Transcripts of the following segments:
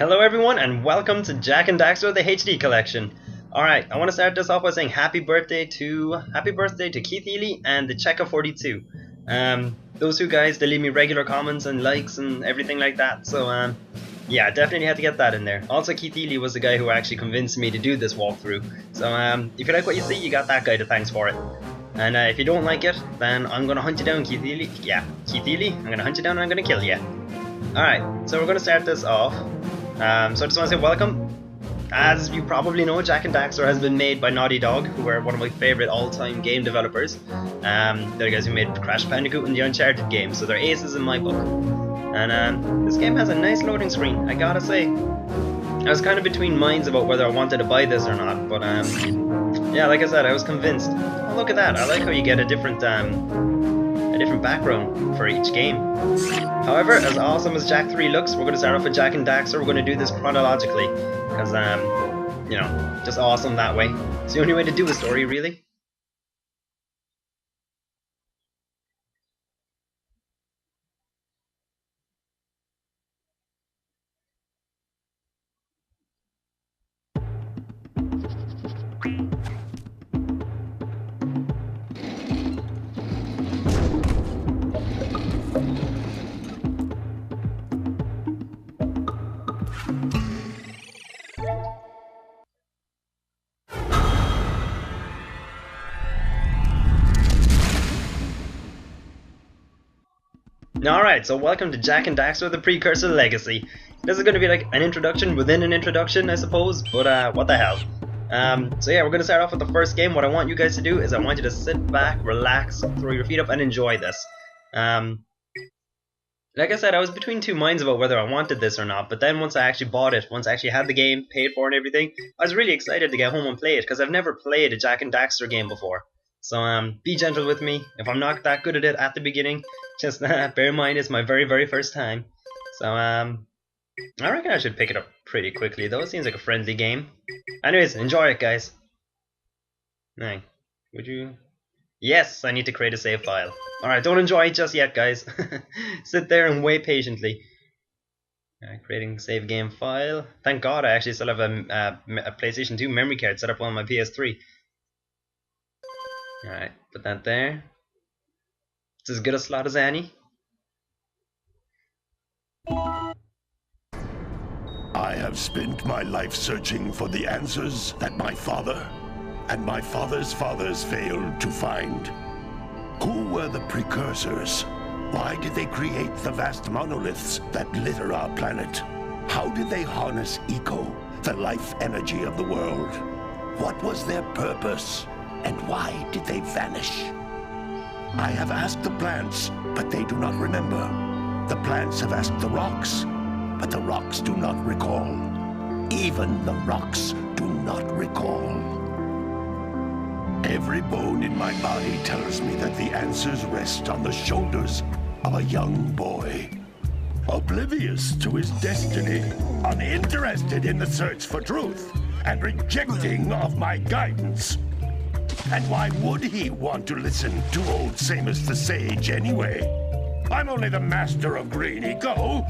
Hello everyone and welcome to Jak and Daxter the HD collection. Alright, I want to start this off by saying happy birthday to Keith Ely and the Cheka42. Those two guys, they leave me regular comments and likes and everything like that, so yeah, definitely had to get that in there. Also, Keith Ely was the guy who actually convinced me to do this walkthrough. So if you like what you see, you got that guy to thanks for it. And if you don't like it, then I'm gonna hunt you down, Keith Ely. Yeah, Keith Ely, I'm gonna hunt you down and I'm gonna kill you. Alright, so we're gonna start this off. So I just want to say welcome. As you probably know, Jak and Daxter has been made by Naughty Dog, who are one of my favourite all-time game developers. They're the guys who made Crash Bandicoot and the Uncharted games, so they're aces in my book. And this game has a nice loading screen, I gotta say. I was kind of between minds about whether I wanted to buy this or not, but yeah, like I said, I was convinced. Oh, look at that! I like how you get a different background for each game. However, as awesome as Jak 3 looks, we're going to start off with Jak and Daxter. We're going to do this chronologically, because, you know, just awesome that way. It's the only way to do a story, really. Alright, so welcome to Jak and Daxter the Precursor Legacy. This is going to be like an introduction within an introduction, I suppose, but what the hell. So yeah, we're going to start off with the first game. What I want you guys to do is I want you to sit back, relax, throw your feet up, and enjoy this. Like I said, I was between two minds about whether I wanted this or not, but then once I actually bought it, once I actually had the game, paid for it and everything, I was really excited to get home and play it, because I've never played a Jak and Daxter game before. So be gentle with me. If I'm not that good at it at the beginning, just bear in mind it's my very first time. So I reckon I should pick it up pretty quickly though. It seems like a friendly game. Anyways, enjoy it, guys. Now, would you? Yes, I need to create a save file. Alright, don't enjoy it just yet, guys. Sit there and wait patiently. Creating save game file. Thank God I actually still have a PlayStation 2 memory card set up on my PS3. Alright, put that there. It's as good a slot as any. I have spent my life searching for the answers that my father and my father's fathers failed to find. Who were the precursors? Why did they create the vast monoliths that litter our planet? How did they harness eco, the life energy of the world? What was their purpose? And why did they vanish? I have asked the plants, but they do not remember. The plants have asked the rocks, but the rocks do not recall. Even the rocks do not recall. Every bone in my body tells me that the answers rest on the shoulders of a young boy. Oblivious to his destiny, uninterested in the search for truth, and rejecting of my guidance. And why would he want to listen to old Samos the Sage anyway? I'm only the master of green eco,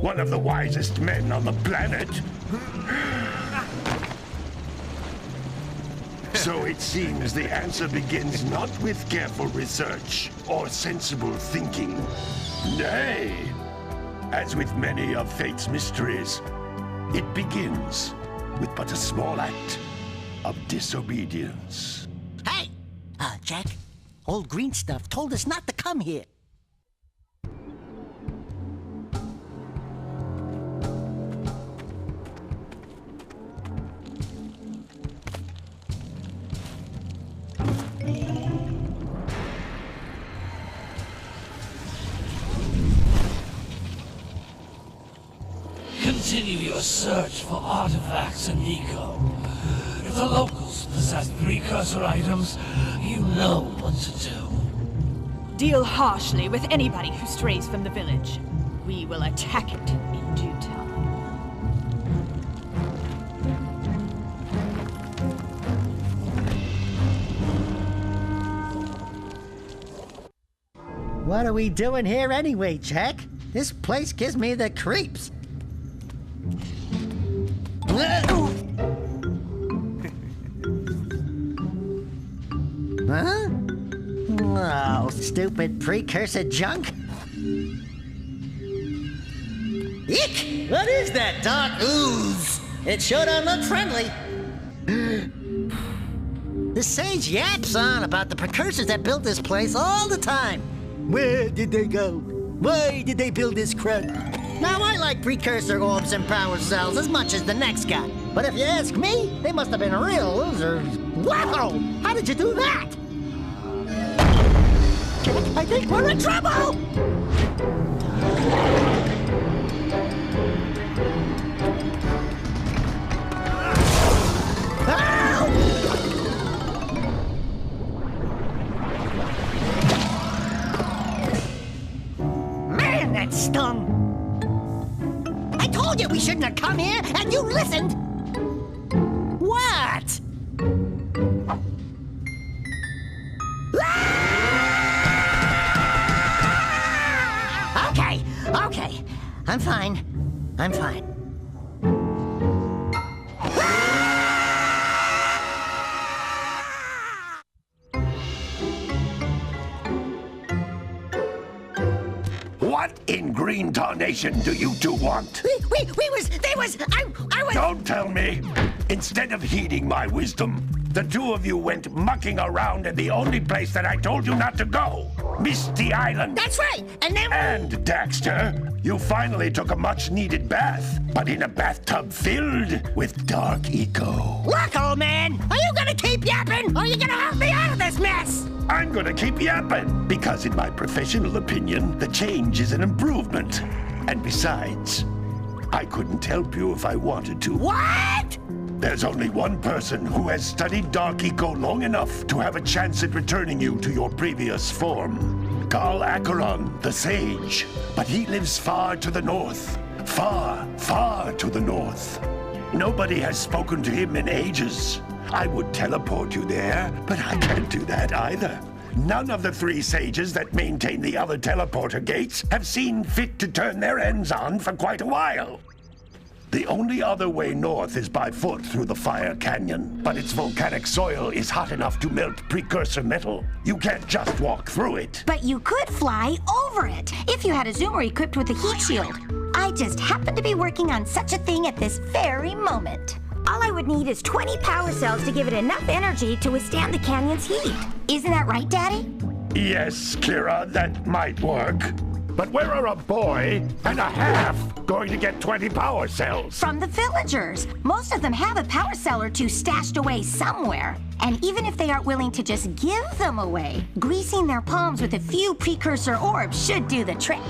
one of the wisest men on the planet. So it seems the answer begins not with careful research or sensible thinking. Nay, as with many of fate's mysteries, it begins with but a small act of disobedience. Hey! Jak, old green stuff told us not to come here. Continue your search for artifacts and eco. If the locals possess precursor items, you know what to do. Deal harshly with anybody who strays from the village. We will attack it in due time. What are we doing here anyway, Jak? This place gives me the creeps. Huh? Oh, stupid precursor junk. Eek! What is that dark ooze? It sure don't look friendly. The sage yaps on about the precursors that built this place all the time. Where did they go? Why did they build this crud? Now, I like precursor orbs and power cells as much as the next guy. But if you ask me, they must have been real losers. Wow! How did you do that? I think we're in trouble! Man, that stung! I told you we shouldn't have come here, and you listened! What? Okay, I'm fine. I'm fine. What in green tarnation do you two want? I was... Don't tell me! Instead of heeding my wisdom, the two of you went mucking around in the only place that I told you not to go. Misty Island. That's right, and then... And, Daxter, you finally took a much-needed bath, but in a bathtub filled with dark eco. Look, old man, are you gonna keep yapping, or are you gonna help me out of this mess? I'm gonna keep yapping, because in my professional opinion, the change is an improvement. And besides, I couldn't help you if I wanted to. What? There's only one person who has studied Dark Eco long enough to have a chance at returning you to your previous form. Gol the Sage. But he lives far to the north. Far, far to the north. Nobody has spoken to him in ages. I would teleport you there, but I can't do that either. None of the three sages that maintain the other teleporter gates have seen fit to turn their ends on for quite a while. The only other way north is by foot through the Fire Canyon, but its volcanic soil is hot enough to melt precursor metal. You can't just walk through it. But you could fly over it, if you had a zoomer equipped with a heat shield. I just happen to be working on such a thing at this very moment. All I would need is 20 power cells to give it enough energy to withstand the canyon's heat. Isn't that right, Daddy? Yes, Kira, that might work. But where are a boy and a half going to get 20 power cells? From the villagers. Most of them have a power cell or two stashed away somewhere. And even if they aren't willing to just give them away, greasing their palms with a few precursor orbs should do the trick.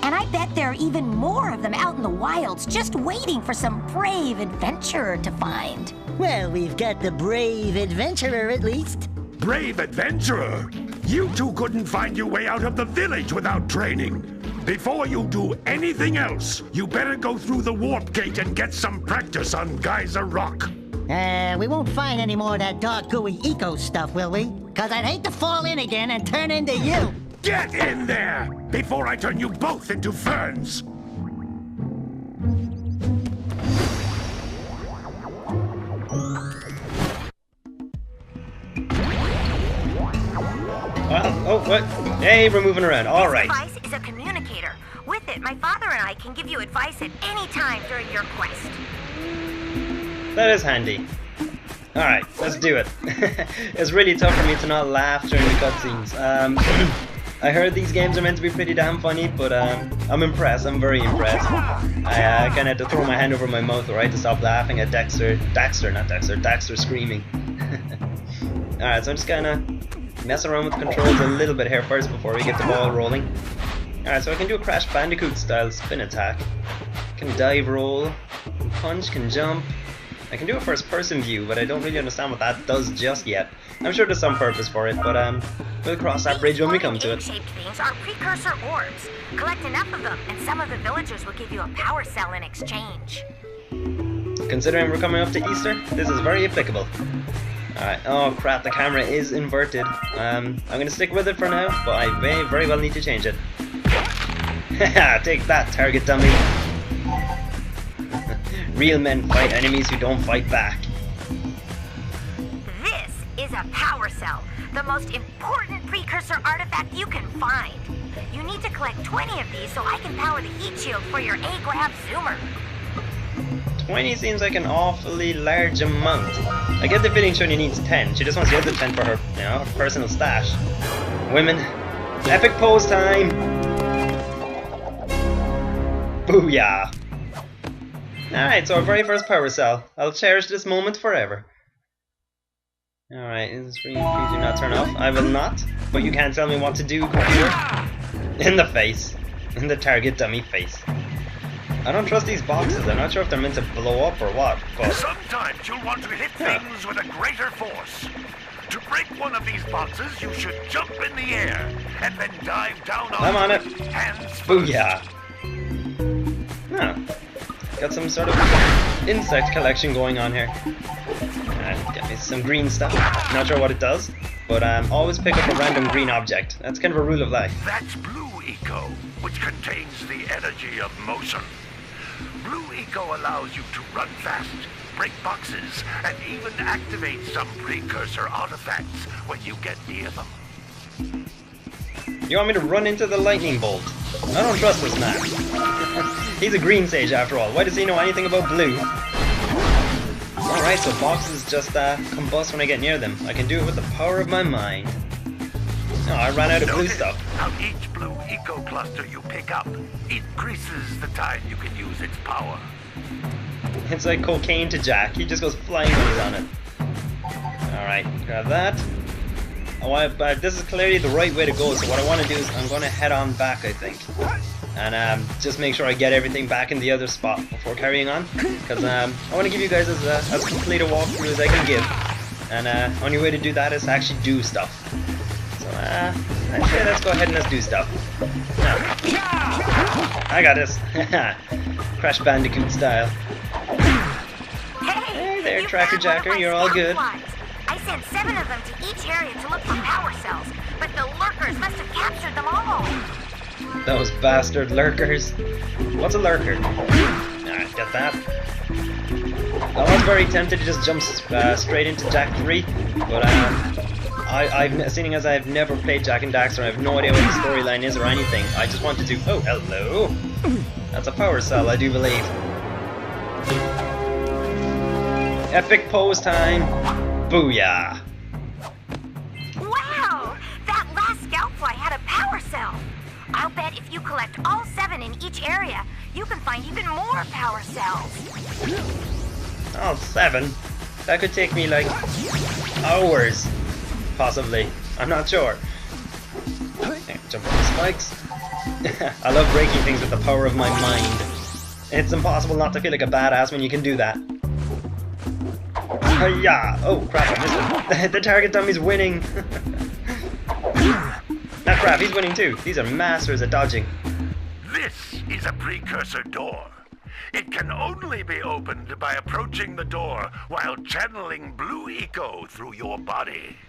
And I bet there are even more of them out in the wilds just waiting for some brave adventurer to find. Well, we've got the brave adventurer at least. Brave adventurer? You two couldn't find your way out of the village without training. Before you do anything else, you better go through the warp gate and get some practice on Geyser Rock. We won't find any more of that dark gooey eco stuff, will we? Because I'd hate to fall in again and turn into you. Get in there before I turn you both into ferns. Oh, what? Hey, we're moving around. All right. This device is a communicator. With it, my father and I can give you advice at any time during your quest. That is handy. Alright, let's do it. It's really tough for me to not laugh during the cutscenes. I heard these games are meant to be pretty damn funny, but I'm impressed. I'm very impressed. I kind of had to throw my hand over my mouth, right, to stop laughing at Daxter screaming. Alright, so I'm just gonna mess around with the controls a little bit here first before we get the ball rolling. Alright, so I can do a Crash Bandicoot style spin attack. Can dive roll, punch, can jump. I can do a first person view, but I don't really understand what that does just yet. I'm sure there's some purpose for it, but we'll cross that bridge when we come to it. These egg-shaped things are precursor orbs. Collect enough of them, and some of the villagers will give you a power cell in exchange. Considering we're coming up to Easter, this is very applicable. Alright, oh crap, the camera is inverted. I'm gonna stick with it for now, but I may very well need to change it. Haha, take that, target dummy. Real men fight enemies who don't fight back. This is a power cell, the most important precursor artifact you can find. You need to collect 20 of these so I can power the heat shield for your A-grab zoomer. 20 seems like an awfully large amount. I get the feeling she only needs 10. She just wants the other 10 for her, you know, her personal stash. Women, epic pose time! Booyah! Alright, so our very first power cell. I'll cherish this moment forever. Alright, is the screen please do not turn off? I will not, but you can't tell me what to do, computer. In the face. In the target dummy face. I don't trust these boxes. I'm not sure if they're meant to blow up or what, but... Sometimes you'll want to hit things with a greater force. To break one of these boxes, you should jump in the air and then dive down on it. Hands first. Booyah! Huh. Got some sort of insect collection going on here. Get me some green stuff. Not sure what it does, but always pick up a random green object. That's kind of a rule of life. That's Blue Eco, which contains the energy of motion. Blue Eco allows you to run fast, break boxes, and even activate some precursor artifacts when you get near them. You want me to run into the lightning bolt? I don't trust this man. He's a green sage after all. Why does he know anything about blue? Alright, so boxes just combust when I get near them. I can do it with the power of my mind. Oh, I ran out of blue stuff. How each Blue Eco cluster you pick up increases the time you can use its power. It's like cocaine to Jack. He just goes flying when he's on it. Alright, grab that. This is clearly the right way to go, so what I want to do is I'm going to head on back, I think. And just make sure I get everything back in the other spot before carrying on. Because I want to give you guys as complete a walkthrough as I can give. And only way to do that is to actually do stuff. So okay, let's go ahead and let's do stuff. I got this. Crash Bandicoot style. Hey there, Tracker Jacker, you're all good. I sent 7 of them to each area to look for power cells, but the lurkers must have captured them all. Those bastard lurkers. What's a lurker? Get that. I was very tempted to just jump straight into Jak 3, but seeing as I've never played Jak and Daxter, I have no idea what the storyline is or anything. I just wanted to... Oh, hello! That's a power cell, I do believe. Epic pose time! Booyah! Wow! That last scoutfly had a power cell! I'll bet if you collect all 7 in each area, you can find even more power cells. All 7? That could take me like hours, possibly. I'm not sure. Okay, jump on the spikes. I love breaking things with the power of my mind. It's impossible not to feel like a badass when you can do that. Yeah. Oh crap, I missed it. The target dummy's winning. Ah crap, he's winning too. These are masters at dodging. This is a precursor door. It can only be opened by approaching the door while channeling Blue Eco through your body.